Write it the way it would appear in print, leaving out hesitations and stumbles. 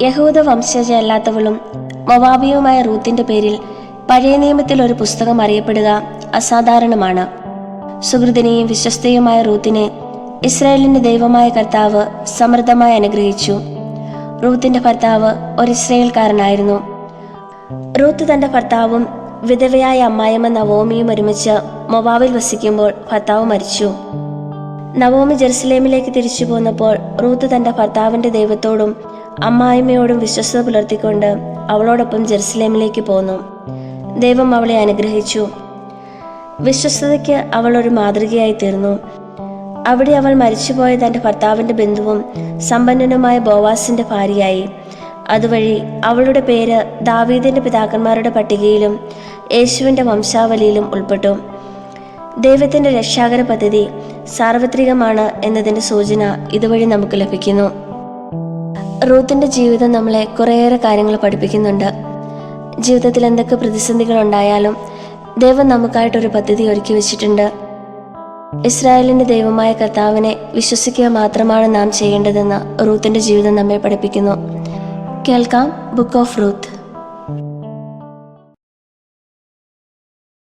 യഹൂദ വംശജയല്ലാത്തവളും മൊവാബിയുമായ റൂത്തിന്റെ പേരിൽ പഴയ നിയമത്തിൽ ഒരു പുസ്തകം അറിയപ്പെടുക അസാധാരണമാണ്. സുഹൃദിനെയും വിശ്വസ്തയുമായ റൂത്തിനെ ഇസ്രായേലിന്റെ ദൈവമായ കർത്താവ് സമൃദ്ധമായി അനുഗ്രഹിച്ചു. റൂത്തിന്റെ ഭർത്താവ് ഒരു ഇസ്രായേൽക്കാരനായിരുന്നു. റൂത്ത് തന്റെ ഭർത്താവും വിധവയായ അമ്മായിയമ്മ നവോമിയും ഒരുമിച്ച് മൊവാബിൽ വസിക്കുമ്പോൾ ഭർത്താവ് മരിച്ചു. നവോമി ജെറുസലേമിലേക്ക് തിരിച്ചു പോന്നപ്പോൾ റൂത്ത് തന്റെ ഭർത്താവിന്റെ ദൈവത്തോടും അമ്മായിമ്മയോടും വിശ്വസ്തത പുലർത്തിക്കൊണ്ട് അവളോടൊപ്പം ജെറുസലേമിലേക്ക് പോന്നു. ദൈവം അവളെ അനുഗ്രഹിച്ചു. വിശ്വസ്തതയ്ക്ക് അവൾ ഒരു മാതൃകയായി തീർന്നു. അവിടെ അവൾ മരിച്ചുപോയ തന്റെ ഭർത്താവിന്റെ ബന്ധുവും സമ്പന്നനുമായ ബോവാസിന്റെ ഭാര്യയായി. അതുവഴി അവളുടെ പേര് ദാവീദിന്റെ പിതാക്കന്മാരുടെ പട്ടികയിലും യേശുവിന്റെ വംശാവലിയിലും ഉൾപ്പെട്ടു. ദൈവത്തിന്റെ രക്ഷാകര പദ്ധതി സാർവത്രികമാണ് എന്നതിന്റെ സൂചന ഇതുവഴി നമുക്ക് ലഭിക്കുന്നു. റൂത്തിന്റെ ജീവിതം നമ്മളെ കുറേയേറെ കാര്യങ്ങൾ പഠിപ്പിക്കുന്നുണ്ട്. ജീവിതത്തിൽ എന്തൊക്കെ പ്രതിസന്ധികൾ ഉണ്ടായാലും ദൈവം നമുക്കായിട്ടൊരു പദ്ധതി ഒരുക്കി വെച്ചിട്ടുണ്ട്. ഇസ്രായേലിന്റെ ദൈവമായ കർത്താവിനെ വിശ്വസിക്കുക മാത്രമാണ് നാം ചെയ്യേണ്ടതെന്ന് റൂത്തിന്റെ ജീവിതം നമ്മെ പഠിപ്പിക്കുന്നു. കേൾക്കാം ബുക്ക് ഓഫ് റൂത്ത്.